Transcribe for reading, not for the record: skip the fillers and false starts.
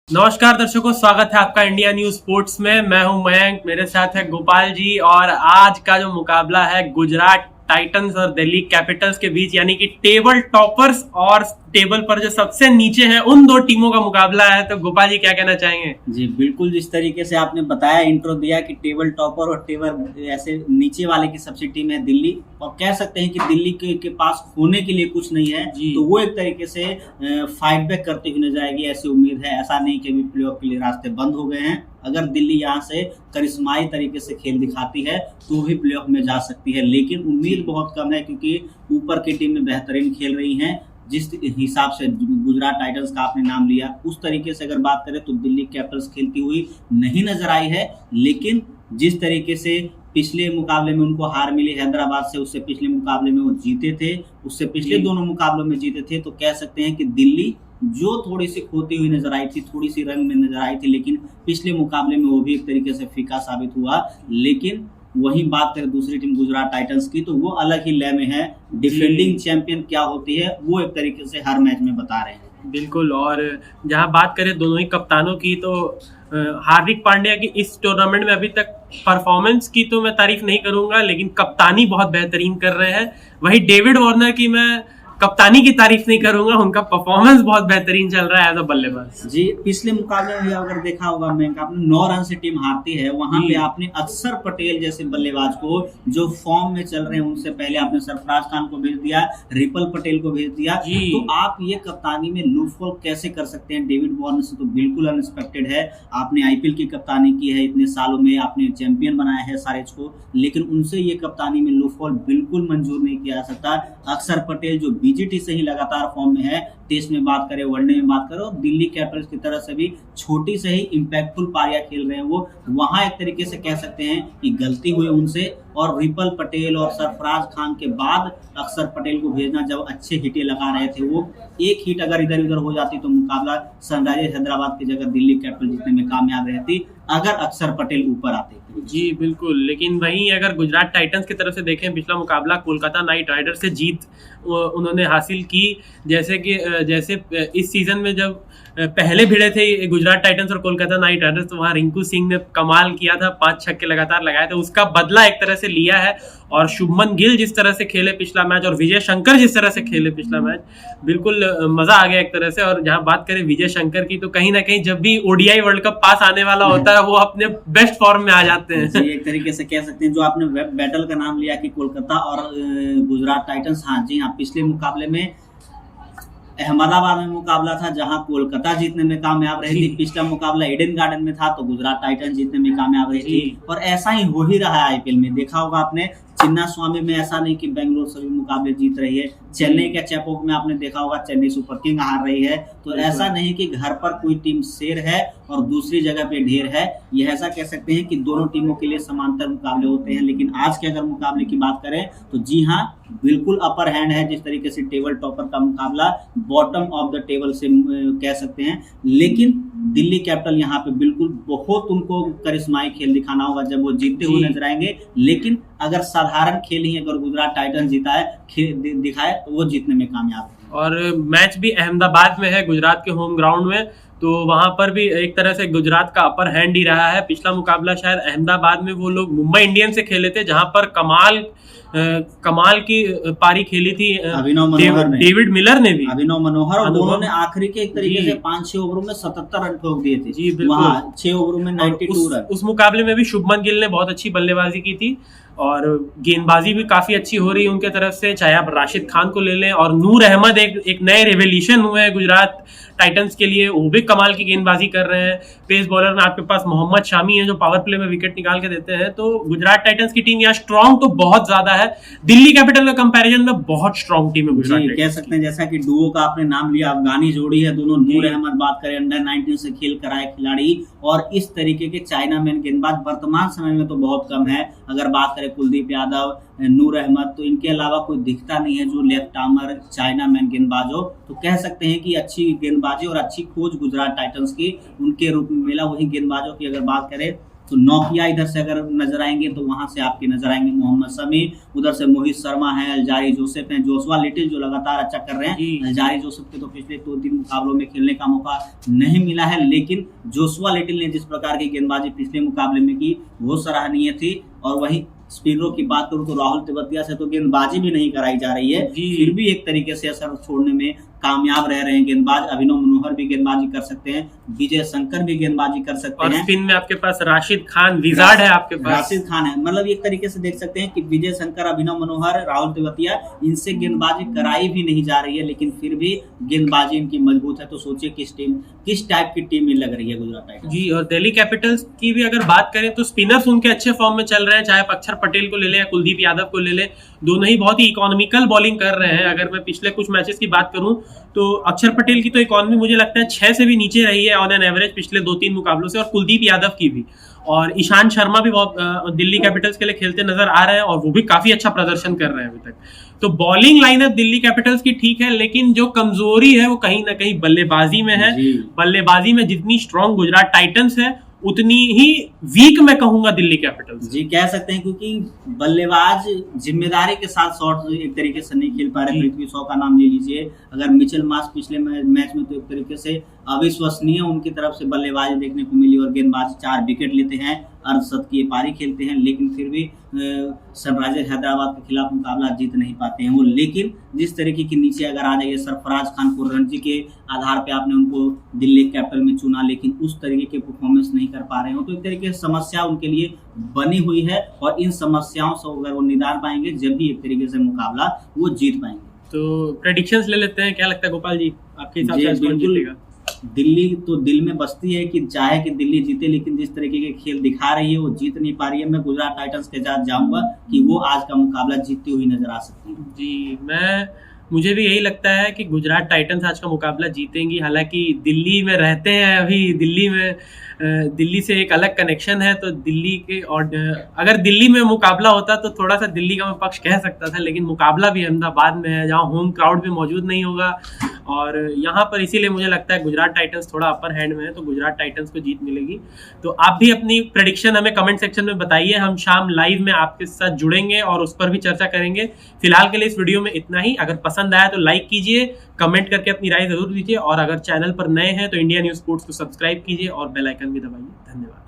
नमस्कार दर्शकों, स्वागत है आपका इंडिया न्यूज स्पोर्ट्स में। मैं हूं मयंक, मेरे साथ है गोपाल जी। और आज का जो मुकाबला है गुजरात टाइटंस और दिल्ली कैपिटल्स के बीच, यानी कि टेबल टॉपर्स और टेबल पर जो सबसे नीचे हैं उन दो टीमों का मुकाबला है। तो गोपाल जी क्या कहना चाहेंगे? जी बिल्कुल, जिस तरीके से आपने बताया, इंट्रो दिया कि टेबल टॉपर और टेबल ऐसे नीचे वाले की सबसे टीम है दिल्ली, और कह सकते हैं कि दिल्ली के पास होने के लिए कुछ नहीं है, तो वो एक तरीके से फाइट बैक करते हुए नजर आएगी, ऐसी उम्मीद है। ऐसा नहीं कि अभी प्लेऑफ के लिए रास्ते बंद हो गए हैं। अगर दिल्ली यहाँ से करिश्माई तरीके से खेल दिखाती है तो भी प्लेऑफ में जा सकती है, लेकिन उम्मीद बहुत कम है क्योंकि ऊपर की टीमें बेहतरीन खेल रही हैं। जिस हिसाब से गुजरात टाइटंस का आपने नाम लिया, उस तरीके से अगर बात करें तो दिल्ली कैपिटल्स खेलती हुई नहीं नजर आई है। लेकिन जिस तरीके से पिछले मुकाबले में उनको हार मिली हैदराबाद से, उससे पिछले मुकाबले में वो जीते थे, उससे पिछले दोनों मुकाबलों में जीते थे, तो कह सकते हैं कि दिल्ली जो थोड़ी सी खोती हुई नजर आई थी, थोड़ी सी रंग में नजर आई थी, लेकिन पिछले मुकाबले में वो भी एक तरीके से फीका साबित हुआ। लेकिन वही बात करें दूसरी टीम गुजरात टाइटंस की, तो वो अलग ही लय में है। डिफेंडिंग चैंपियन क्या होती है वो एक तरीके से हर मैच में बता रहे हैं। बिल्कुल। और जहां बात करें दोनों ही कप्तानों की, तो हार्दिक पांड्या की इस टूर्नामेंट में अभी तक परफॉर्मेंस की तो मैं तारीफ नहीं करूंगा, लेकिन कप्तानी बहुत बेहतरीन कर रहे हैं। वही डेविड वार्नर की मैं कप्तानी की तारीफ नहीं करूंगा, उनका परफॉर्मेंस बहुत बेहतरीन चल रहा है एज अ बल्लेबाज। जी, पिछले मुकाबले में अगर देखा होगा मैं, आपने 9 रन से टीम हारती है, वहां पे आपने अक्षर पटेल जैसे बल्लेबाज को जो फॉर्म में चल रहे हैं, उनसे पहले आपने सरफराज खान को भेज दिया, रिपल पटेल को भेज दिया। तो आप ये कप्तानी में लूफहोल कैसे कर सकते हैं? डेविड वार्नर से तो बिल्कुल अनएक्सपेक्टेड है। आपने आईपीएल की कप्तानी की है, इतने सालों में आपने चैंपियन बनाया है सारेज को, लेकिन उनसे ये कप्तानी में लूफहोल बिल्कुल मंजूर नहीं किया जा सकता। अक्षर पटेल जो बीजीटी से ही लगातार फॉर्म में है, टेस्ट में बात करें, वनडे में बात करो, दिल्ली कैपिटल्स की तरफ से भी छोटी से ही इंपैक्टफुल पारियां खेल रहे हैं वो, वहां एक तरीके से कह सकते हैं कि गलती हुई उनसे। और रिपल पटेल और सरफराज खान के बाद अक्षर पटेल को भेजना, जब अच्छे हिटें लगा रहे थे वो, एक हिट अगर इधर उधर हो जाती तो मुकाबला सनराइजर्स हैदराबाद की जगह दिल्ली कैपिटल जीतने में कामयाब रहती अगर अक्षर पटेल ऊपर आते। जी बिल्कुल। लेकिन वहीं अगर गुजरात टाइटंस की तरफ से देखें, पिछला मुकाबला कोलकाता नाइट राइडर्स से जीत उन्होंने हासिल की। जैसे इस सीजन में जब पहले भिड़े थे गुजरात टाइटंस और कोलकाता नाइट राइडर्स, तो वहां रिंकू सिंह ने कमाल किया था, 5 छक्के लगातार लगाए थे, उसका बदला एक तरह से लिया है। और शुभमन गिल जिस तरह से खेले पिछला मैच, और विजय शंकर जिस तरह से खेले पिछला मैच, बिल्कुल मजा आ गया एक तरह से। और जहां बात करें विजय शंकर की, तो कहीं ना कहीं जब भी ओडीआई वर्ल्ड कप पास आने वाला होता है, वो अपने बेस्ट फॉर्म में आ जाते हैं। एक तरीके से कह सकते हैं, जो आपने बैटल का नाम लिया कि कोलकाता और गुजरात टाइटंस, हाँ जी हाँ, पिछले मुकाबले में अहमदाबाद में मुकाबला था जहां कोलकाता जीतने में कामयाब रही थी। पिछला मुकाबला ईडन गार्डन में था तो गुजरात टाइटंस जीतने में कामयाब रही थी, और ऐसा ही हो ही रहा है आईपीएल में। देखा होगा आपने, चिन्ना स्वामी में ऐसा नहीं कि बेंगलोर सभी मुकाबले जीत रही है, चेन्नई के चेपोक में आपने देखा होगा चेन्नई सुपर किंग हार रही है। तो ऐसा नहीं कि घर पर कोई टीम शेर है और दूसरी जगह पे ढेर है, ये ऐसा कह सकते हैं कि दोनों टीमों के लिए समांतर मुकाबले होते हैं। लेकिन आज के अगर मुकाबले की बात करें तो जी हाँ, बिल्कुल अपर हैंड है। जिस तरीके से टेबल टॉपर का मुकाबला बॉटम ऑफ द टेबल से कह सकते हैं, लेकिन दिल्ली कैपिटल यहाँ पे बिल्कुल बहुत उनको करिश्माई खेल दिखाना होगा जब वो जीतते हुए नजर आएंगे। लेकिन अगर साधारण खेल ही अगर गुजरात टाइटंस जीता है दिखाए तो वो जीतने में कामयाब है। और मैच भी अहमदाबाद में है, गुजरात के होम ग्राउंड में, तो वहां पर भी एक तरह से गुजरात का अपर हैंड ही रहा है। पिछला मुकाबला शायद अहमदाबाद में वो लोग मुंबई इंडियंस से खेले थे, जहां पर कमाल की पारी खेली थी डेविड मिलर ने भी, अभिनव मनोहर, और दोनों ने आखिरी के एक तरीके से 5-6 ओवरों में 77 रन ठोक दिए थे। जी बिल्कुल, 6 ओवरों में 92 रन। उस मुकाबले में भी शुभमन गिल ने बहुत अच्छी बल्लेबाजी की थी, और गेंदबाजी भी काफी अच्छी हो रही है उनके तरफ से, चाहे आप राशिद खान को ले लें। और नूर अहमद एक नए रेवोल्यूशन हुए हैं गुजरात टाइटंस के लिए, वो भी कमाल की गेंदबाजी कर रहे हैं। पेस बॉलर में आपके पास मोहम्मद शामी है जो पावर प्ले में विकेट निकाल के देते हैं। तो गुजरात टाइटंस की टीम यहाँ स्ट्रांग तो बहुत ज्यादा है, दिल्ली कैपिटल के कंपैरिजन में बहुत स्ट्रांग टीम है गुजरात टाइटंस। कह सकते हैं जैसा कि डुओ का आपने नाम लिया, अफगानी जोड़ी है दोनों। नूर अहमद बात करें, अंडर 19 से खेल कर आए खिलाड़ी, और इस तरीके के चाइना मैन गेंदबाज वर्तमान समय में तो बहुत कम है। अगर बात करें कुलदीप यादव, नूर अहमद, तो इनके अलावा कोई दिखता नहीं है जो लेफ्ट आर्मर चाइना मैन गेंदबाज हो। तो कह सकते हैं कि अच्छी गेंदबाजी और अच्छी खोज गुजरात टाइटंस की उनके रूप में मिला। वही गेंदबाजों की अगर बात करें तो नोकिया इधर से अगर नजर आएंगे तो वहां से आपके नजर आएंगे मोहम्मद शमी, उधर से मोहित शर्मा है, अल्जारी जोसेफ है, जोशुआ लिटिल जो लगातार अच्छा कर रहे हैं। अल्जारी जोसेफ के तो पिछले 2-3 मुकाबलों में खेलने का मौका नहीं मिला है, लेकिन जोशुआ लिटिल ने जिस प्रकार की गेंदबाजी पिछले मुकाबले में की वो सराहनीय थी। और वहीं स्पिनरों की बात करूं तो राहुल तेवतिया से तो गेंदबाजी भी नहीं कराई जा रही है, फिर भी एक तरीके से असर छोड़ने में कामयाब रह रहे हैं गेंदबाज। अभिनव मनोहर भी गेंदबाजी कर सकते हैं, विजय शंकर भी गेंदबाजी कर सकते हैं, और स्पिन में आपके पास राशिद खान विजार्ड है, आपके पास राशिद खान है। मतलब एक तरीके से देख सकते हैं कि विजय शंकर, अभिनव मनोहर, राहुल तेवतिया, इनसे गेंदबाजी कराई भी नहीं जा रही है, लेकिन फिर भी गेंदबाजी इनकी मजबूत है। तो सोचिए किस टाइप की टीम में लग रही है गुजरात टाइटंस जी। और दिल्ली कैपिटल्स की भी अगर बात करें तो स्पिनर्स उनके अच्छे फॉर्म में चल रहे हैं, चाहे आप अक्षर पटेल को ले लें या कुलदीप यादव को ले लें, दोनों ही बहुत ही इकोनॉमिकल बॉलिंग कर रहे हैं। अगर मैं पिछले कुछ मैचेस की बात करूं तो अक्षर पटेल की तो इकोनॉमी मुझे लगता है 6 से भी नीचे रही है ऑन एन एवरेज पिछले 2-3 मुकाबलों से, और कुलदीप यादव की भी, और ईशांत शर्मा भी बहुत दिल्ली कैपिटल्स के लिए खेलते नजर आ रहे हैं और वो भी काफी अच्छा प्रदर्शन कर रहे हैं अभी तक। तो बॉलिंग लाइनअप दिल्ली कैपिटल्स की ठीक है, लेकिन जो कमजोरी है वो कहीं ना कहीं बल्लेबाजी में है। बल्लेबाजी में जितनी स्ट्रॉन्ग गुजरात टाइटंस है उतनी ही वीक मैं कहूंगा दिल्ली कैपिटल्स जी कह सकते हैं, क्योंकि बल्लेबाज जिम्मेदारी के साथ शॉट एक तरीके से नहीं खेल पा रहे। पृथ्वी शॉ का नाम ले लीजिए, अगर मिचेल मार्श पिछले मैच में तो एक तरीके से अविश्वसनीय उनकी तरफ से बल्लेबाजी देखने को मिली और गेंदबाज 4 विकेट लेते हैं, अर्धशतकीय पारी खेलते हैं, लेकिन फिर भी सनराइजर्स हैदराबाद के खिलाफ मुकाबला जीत नहीं पाते हैं वो। लेकिन जिस तरीके के नीचे अगर आ जाइए, सरफराज खान को रणजी के आधार पे आपने उनको दिल्ली कैपिटल में चुना, लेकिन उस तरीके के परफॉर्मेंस नहीं कर पा रहे हो, तो एक तरीके से समस्या उनके लिए बनी हुई है। और इन समस्याओं से अगर वो निदान पाएंगे, जब भी एक तरीके से मुकाबला वो जीत पाएंगे। तो प्रेडिक्शंस ले लेते हैं, क्या लगता है गोपाल जी, आपके हिसाब से कौन जीतेगा? दिल्ली तो दिल में बसती है कि चाहे कि दिल्ली जीते, लेकिन जिस तरीके के खेल दिखा रही है वो जीत नहीं पा रही है। मैं गुजरात टाइटंस के साथ जाऊंगा कि वो आज का मुकाबला जीतती हुई नजर आ सकती है। जी, मुझे भी यही लगता है कि गुजरात टाइटंस आज का मुकाबला जीतेंगी। हालांकि दिल्ली में रहते हैं अभी, दिल्ली से एक अलग कनेक्शन है, तो दिल्ली के, और अगर दिल्ली में मुकाबला होता तो थोड़ा सा दिल्ली का मैं पक्ष कह सकता था, लेकिन मुकाबला भी अहमदाबाद में है जहां होम क्राउड भी मौजूद नहीं होगा, और यहाँ पर इसीलिए मुझे लगता है गुजरात टाइटंस थोड़ा अपर हैंड में है, तो गुजरात टाइटंस को जीत मिलेगी। तो आप भी अपनी प्रेडिक्शन हमें कमेंट सेक्शन में बताइए, हम शाम लाइव में आपके साथ जुड़ेंगे और उस पर भी चर्चा करेंगे। फिलहाल के लिए इस वीडियो में इतना ही। अगर पसंद आया तो लाइक कीजिए, कमेंट करके अपनी राय जरूर दीजिए, और अगर चैनल पर नए हैं तो इंडिया न्यूज स्पोर्ट्स को सब्सक्राइब कीजिए और बेल आइकन भी दबाइए। धन्यवाद।